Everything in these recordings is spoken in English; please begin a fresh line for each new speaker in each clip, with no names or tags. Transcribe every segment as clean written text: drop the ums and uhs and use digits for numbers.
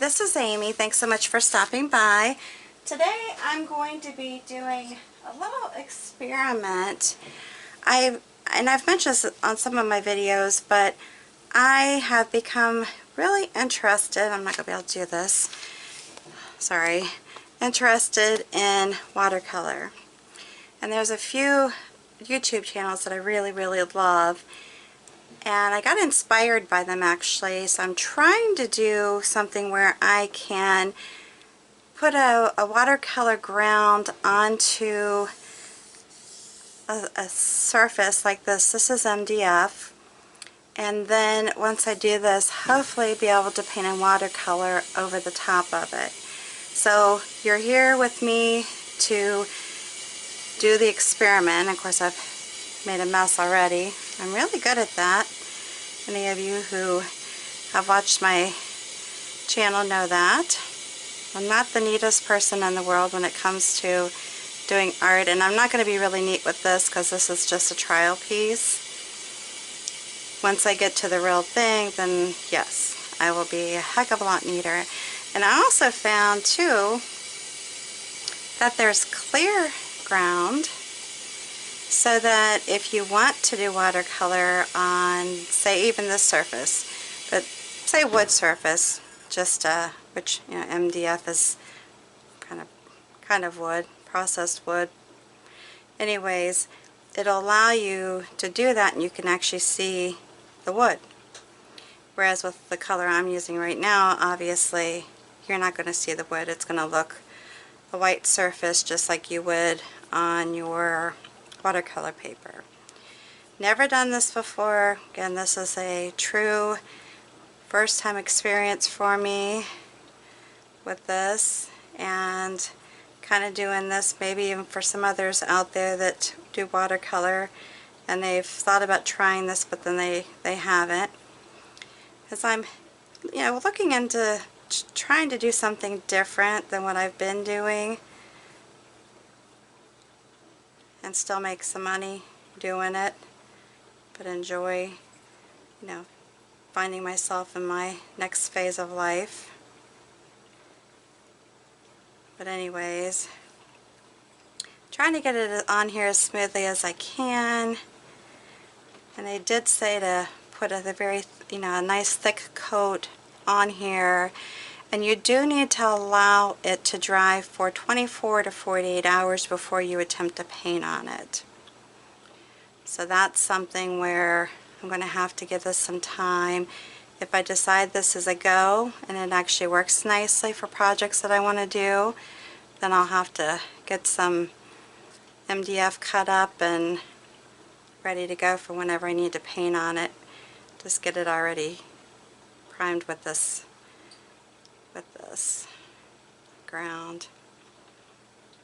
this is Amy. Thanks so much for stopping by. Today I'm going to be doing a little experiment. I've mentioned this on some of my videos, but I have become really interested, I'm not going to be able to do this, sorry, interested in watercolor. And there's a few YouTube channels that I really love, and I got inspired by them actually, so I'm trying to do something where I can put a watercolor ground onto a surface like this. This is MDF, and then once I do this, hopefully be able to paint in watercolor over the top of it. So you're here with me to do the experiment. Of course, I've made a mess already. I'm really good at that. Any of you who have watched my channel know that. I'm not the neatest person in the world when it comes to doing art, and I'm not going to be really neat with this because this is just a trial piece. Once I get to the real thing, then yes, I will be a heck of a lot neater. And I also found too that there's clear ground, so that if you want to do watercolor on, say, even this surface, but say wood surface, just which, you know, MDF is kind of wood, processed wood. Anyways, it'll allow you to do that, and you can actually see the wood. Whereas with the color I'm using right now, obviously you're not going to see the wood. It's going to look a white surface just like you would on your watercolor paper. Never done this before. Again, this is a true first time experience for me with this, and kind of doing this maybe even for some others out there that do watercolor and they've thought about trying this, but then they haven't. Because I'm, you know, looking into trying to do something different than what I've been doing and still make some money doing it, but enjoy, you know, finding myself in my next phase of life. But anyways, trying to get it on here as smoothly as I can. And they did say to put a very, you know, a nice thick coat on here. And you do need to allow it to dry for 24 to 48 hours before you attempt to paint on it. So that's something where I'm going to have to give this some time. If I decide this is a go and it actually works nicely for projects that I want to do, then I'll have to get some MDF cut up and ready to go for whenever I need to paint on it. Just get it already primed with this ground.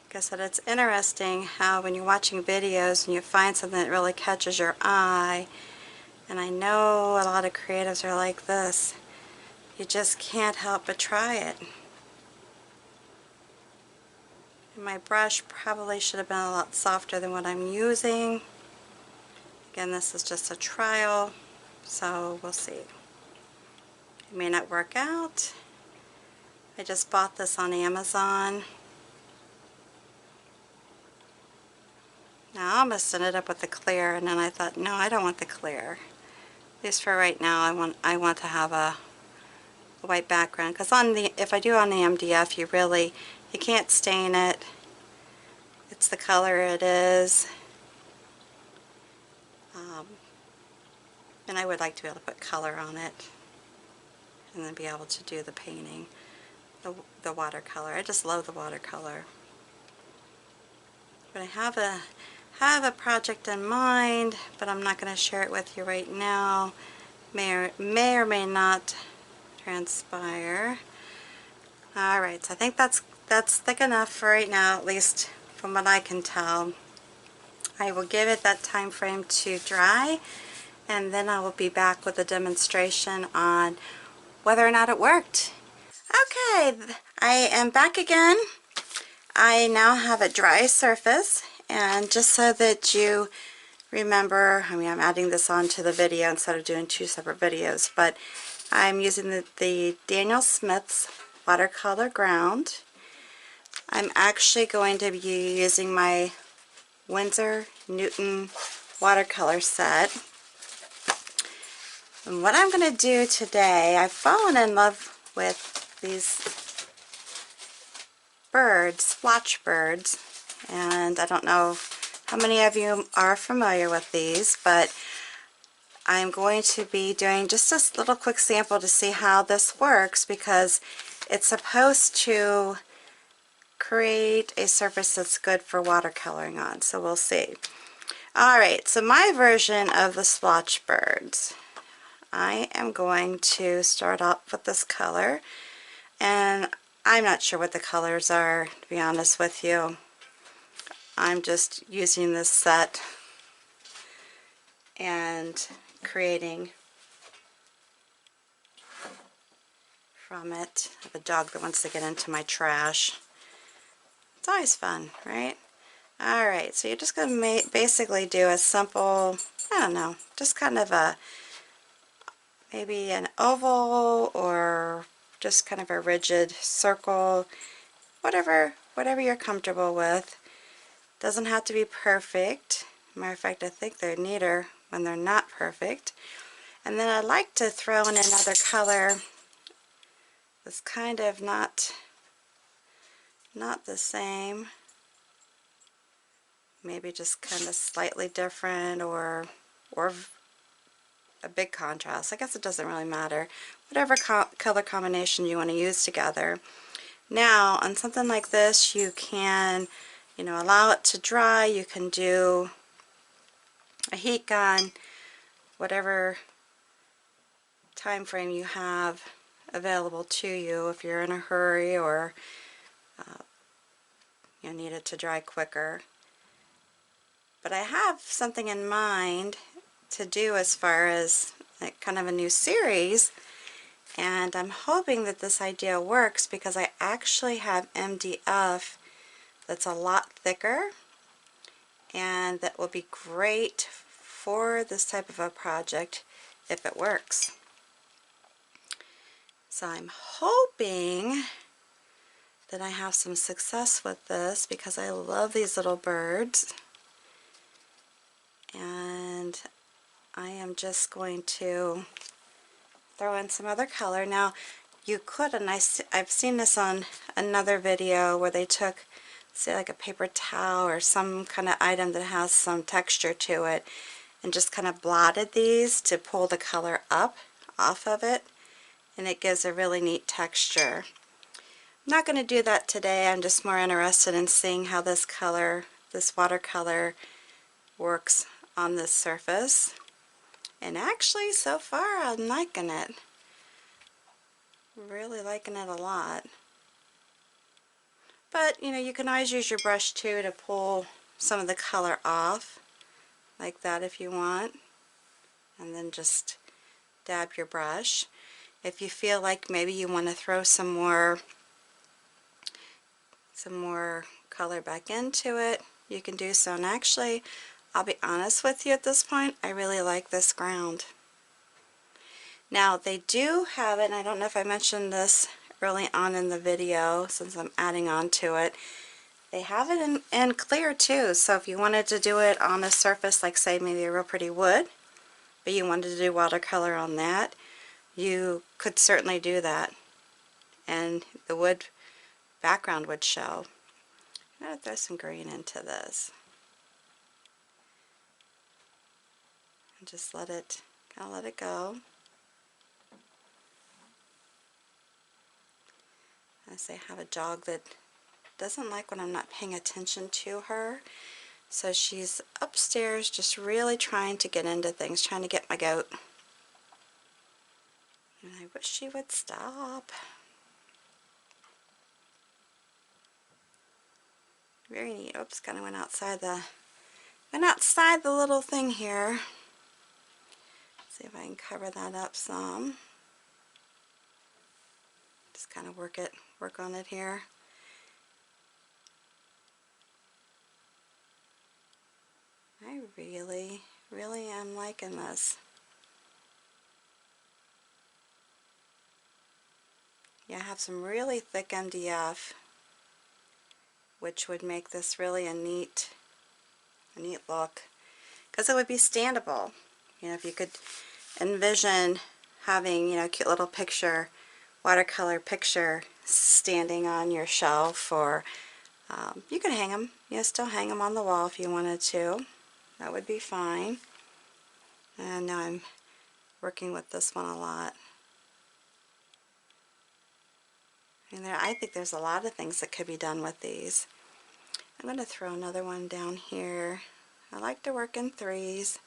Like I said, it's interesting how when you're watching videos and you find something that really catches your eye, and I know a lot of creatives are like this, you just can't help but try it. And my brush probably should have been a lot softer than what I'm using. Again, this is just a trial, so we'll see. It may not work out. I just bought this on Amazon. Now I almost ended up with the clear, and then I thought, no, I don't want the clear. At least for right now, I want to have a white background. Because if I do on the MDF, you can't stain it. It's the color it is. And I would like to be able to put color on it, and then be able to do the painting, the watercolor. I just love the watercolor. But I have a project in mind, but I'm not going to share it with you right now. May or may not transpire. Alright, so I think that's thick enough for right now, at least from what I can tell. I will give it that time frame to dry, and then I will be back with a demonstration on whether or not it worked. Okay, I am back again. I now have a dry surface, and just so that you remember, I mean, I'm adding this onto the video instead of doing two separate videos, but I'm using the Daniel Smith's watercolor ground. I'm actually going to be using my Winsor Newton watercolor set. And what I'm going to do today, I've fallen in love with these birds, splotch birds, and I don't know how many of you are familiar with these, but I'm going to be doing just a little quick sample to see how this works, because it's supposed to create a surface that's good for watercoloring on, so we'll see. Alright, so my version of the splotch birds, I am going to start off with this color, and I'm not sure what the colors are, to be honest with you. I'm just using this set and creating from it. I have a dog that wants to get into my trash. It's always fun, right? Alright, so you're just going to basically do a simple, I don't know, just kind of a, maybe an oval or just kind of a rigid circle, whatever you're comfortable with. Doesn't have to be perfect. Matter of fact, I think they're neater when they're not perfect. And then I like to throw in another color that's kind of not the same. Maybe just kind of slightly different, or a big contrast. I guess it doesn't really matter. Whatever color combination you want to use together. Now, on something like this, you can, allow it to dry. You can do a heat gun, whatever time frame you have available to you, if you're in a hurry or you need it to dry quicker. But I have something in mind to do as far as kind of a new series, and I'm hoping that this idea works, because I actually have MDF that's a lot thicker, and that will be great for this type of a project if it works. So I'm hoping that I have some success with this, because I love these little birds. And I am just going to throw in some other color. Now, you could, and I've seen this on another video where they took, say, like a paper towel or some kind of item that has some texture to it, and just kind of blotted these to pull the color up off of it, and it gives a really neat texture. I'm not going to do that today. I'm just more interested in seeing how this color, this watercolor, works on this surface. And actually, so far, I'm liking it. Really liking it a lot. But, you can always use your brush too to pull some of the color off, like that if you want. And then just dab your brush. If you feel like maybe you want to throw some more color back into it, you can do so. And actually, I'll be honest with you at this point, I really like this ground. Now, they do have it, and I don't know if I mentioned this early on in the video, since I'm adding on to it, they have it in clear too. So if you wanted to do it on a surface, like say maybe a real pretty wood, but you wanted to do watercolor on that, you could certainly do that, and the wood background would show. I'm going to throw some green into this and just let it go. I say I have a dog that doesn't like when I'm not paying attention to her, so she's upstairs just really trying to get into things, trying to get my goat. And I wish she would stop. Very neat. Oops, kind of went outside the little thing here. See if I can cover that up some. Just kind of work on it here. I really, really am liking this. Yeah, I have some really thick MDF, which would make this really a neat look, because it would be standable. You know, if you could envision having, you know, a cute little picture, watercolor picture standing on your shelf, or you could hang them, you know, still hang them on the wall if you wanted to. That would be fine. And now I'm working with this one a lot. And I think there's a lot of things that could be done with these. I'm going to throw another one down here. I like to work in threes.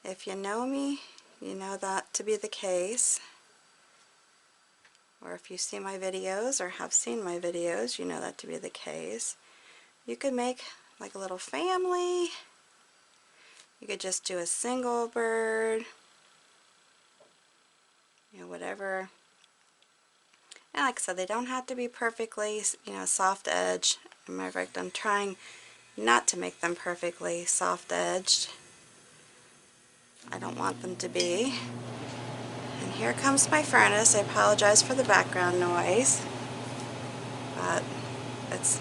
If you know me, you know that to be the case. Or if you see my videos or have seen my videos, you know that to be the case. You could make like a little family. You could just do a single bird. You know, whatever. And like I said, they don't have to be perfectly, you know, soft edge. As a matter of fact, I'm trying not to make them perfectly soft edged. I don't want them to be. And here comes my furnace. I apologize for the background noise, but it's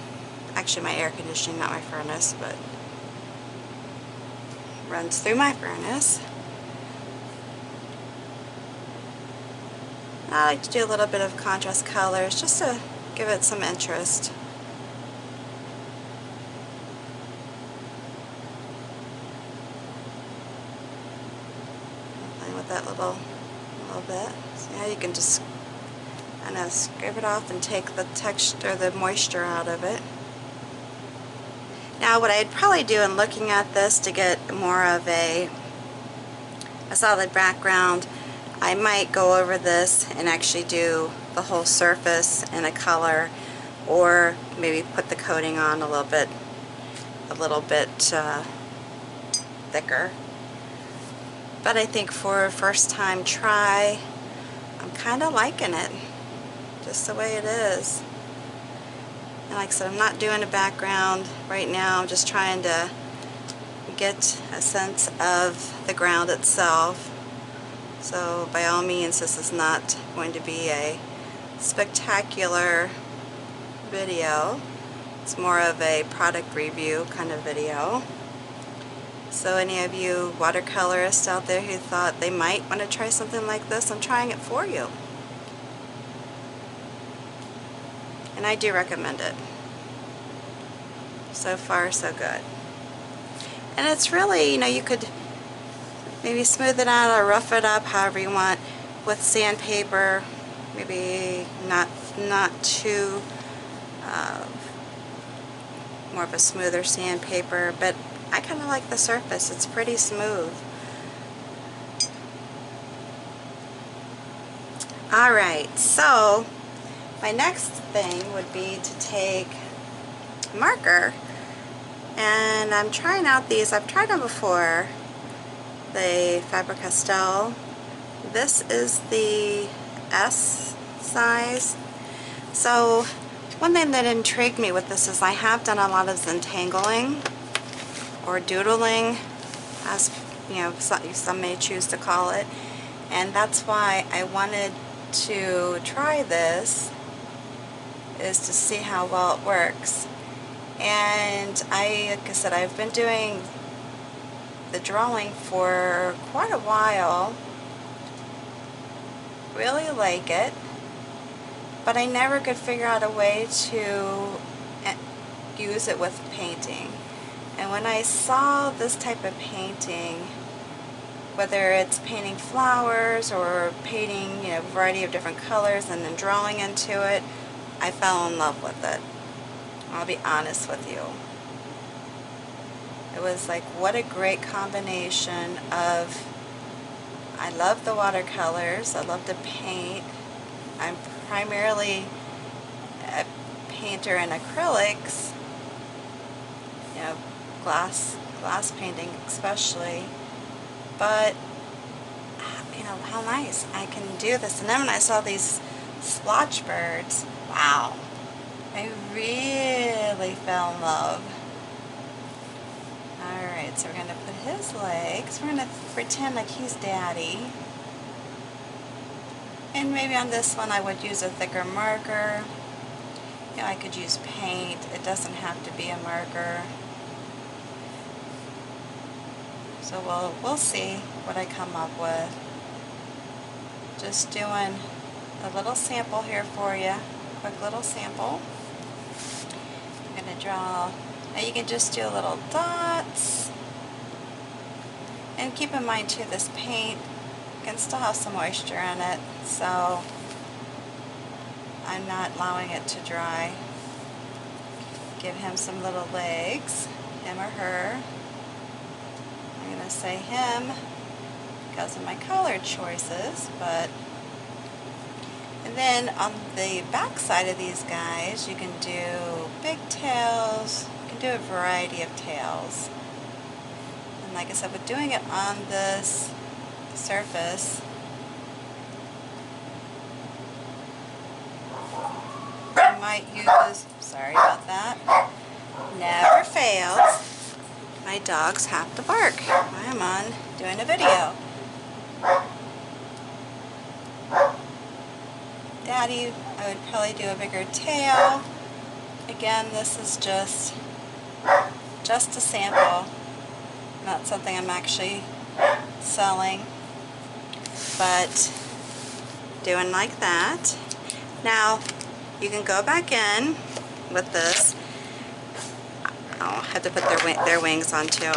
actually my air conditioning, not my furnace, but it runs through my furnace. I like to do a little bit of contrast colors just to give it some interest. Playing with that little bit. So now you can just kind of scrape it off and take the texture, the moisture out of it. Now what I'd probably do in looking at this to get more of a solid background, I might go over this and actually do the whole surface in a color, or maybe put the coating on a little bit thicker. But I think for a first time try, I'm kind of liking it, just the way it is. And like I said, I'm not doing a background right now. I'm just trying to get a sense of the ground itself. So by all means, this is not going to be a spectacular video. It's more of a product review kind of video. So any of you watercolorists out there who thought they might want to try something like this, I'm trying it for you. And I do recommend it. So far, so good. And it's really, you know, you could maybe smooth it out or rough it up however you want with sandpaper. Maybe not too more of a smoother sandpaper, but I kind of like the surface. It's pretty smooth. Alright, so my next thing would be to take a marker, and I'm trying out these. I've tried them before, the Faber-Castell. This is the S size. So one thing that intrigued me with this is I have done a lot of Zentangling or doodling, as you know, some may choose to call it, and that's why I wanted to try this, is to see how well it works. And like I said, I've been doing the drawing for quite a while. Really like it, but I never could figure out a way to use it with painting. And when I saw this type of painting, whether it's painting flowers or painting, you know, a variety of different colors and then drawing into it, I fell in love with it. I'll be honest with you. It was like, what a great combination of, I love the watercolors, I love to paint. I'm primarily a painter in acrylics, you know, glass painting especially, but you know, how nice I can do this. And then when I saw these splotch birds, wow, I really fell in love. Alright, so we're going to put his legs, we're going to pretend like he's daddy. And maybe on this one I would use a thicker marker. You know, I could use paint. It doesn't have to be a marker. So we'll see what I come up with. Just doing a little sample here for you. Quick little sample. I'm going to draw. Now you can just do little dots. And keep in mind too, this paint can still have some moisture in it, so I'm not allowing it to dry. Give him some little legs, him or her. I'm going to say him because of my color choices, but and then on the back side of these guys you can do big tails, you can do a variety of tails. And like I said, with doing it on this surface, I might use, sorry about that, never fails, my dogs have to bark. I am on doing a video. Daddy, I would probably do a bigger tail. Again, this is just a sample, not something I'm actually selling, but doing like that. Now you can go back in with this. I'll have to put their wings on too.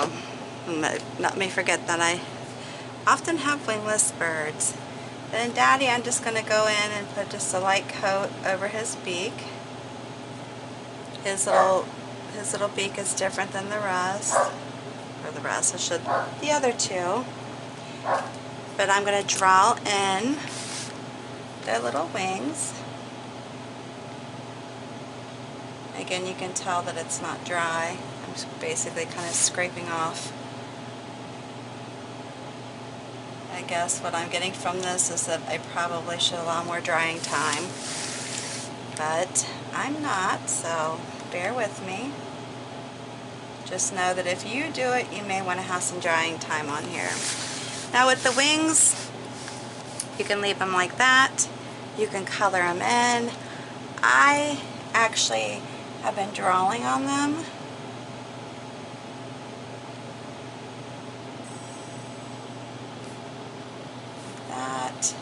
Let me forget that I often have wingless birds. Then Daddy, I'm just going to go in and put just a light coat over his beak. His little beak is different than the rest, or the other two. But I'm going to draw in their little wings. Again, you can tell that it's not dry. I'm just basically kind of scraping off. I guess what I'm getting from this is that I probably should allow more drying time. But I'm not, so bear with me. Just know that if you do it, you may want to have some drying time on here. Now with the wings, you can leave them like that. You can color them in. I actually have been drawing on them. Like that.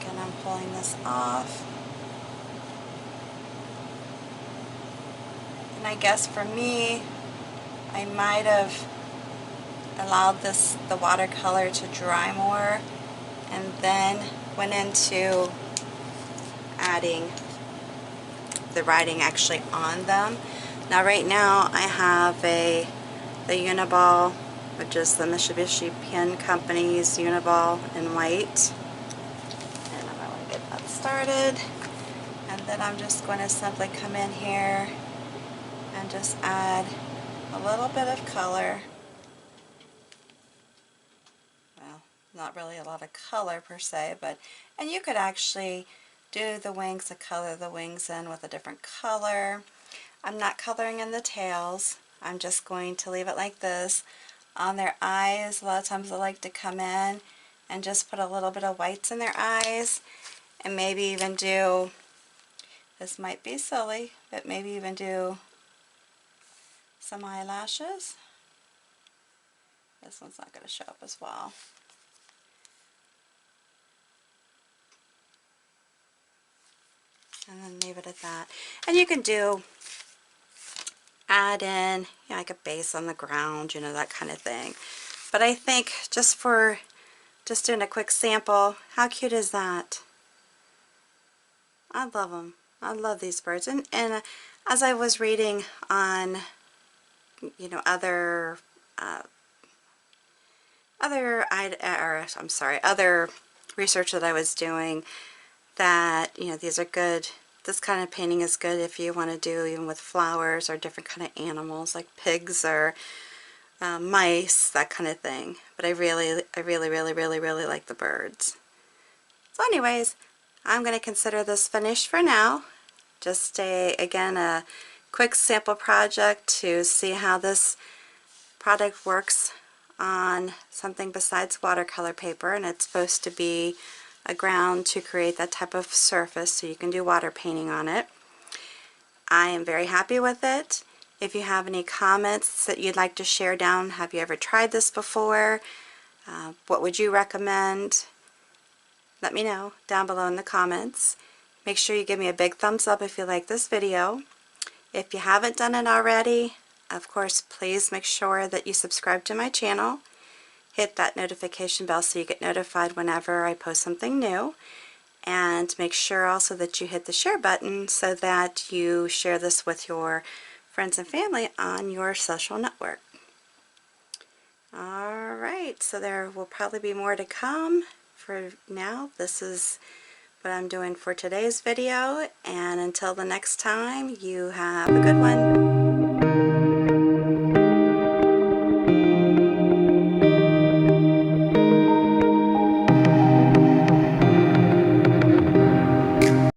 Again, I'm pulling this off. And I guess for me, I might have allowed the watercolor to dry more and then went into adding the writing actually on them. Now right now I have the Uniball, which is the Mitsubishi Pen Company's Uniball in white. And I'm going to get that started. And then I'm just going to simply come in here and just add a little bit of color. Well, not really a lot of color per se, but, and you could actually do the wings and color the wings in with a different color. I'm not coloring in the tails. I'm just going to leave it like this. On their eyes, a lot of times I like to come in and just put a little bit of whites in their eyes, and maybe even do, this might be silly, but maybe even do some eyelashes. This one's not going to show up as well. And then leave it at that. And you can do, add in, you know, like a base on the ground, you know, that kind of thing. But I think just doing a quick sample, how cute is that? I love them. I love these birds. And as I was reading on, you know, other research that I was doing, that, you know, these are good. This kind of painting is good if you want to do even with flowers or different kind of animals like pigs or mice, that kind of thing. But I really like the birds. So anyways, I'm going to consider this finished for now. Just again, a quick sample project to see how this product works on something besides watercolor paper, and it's supposed to be a ground to create that type of surface so you can do water painting on it. I am very happy with it. If you have any comments that you'd like to share down, have you ever tried this before? What would you recommend? Let me know down below in the comments. Make sure you give me a big thumbs up if you like this video. If you haven't done it already, of course, please make sure that you subscribe to my channel. Hit that notification bell so you get notified whenever I post something new. And make sure also that you hit the share button so that you share this with your friends and family on your social network. Alright, so there will probably be more to come. For now, this is what I'm doing for today's video, and until the next time, you have a good one.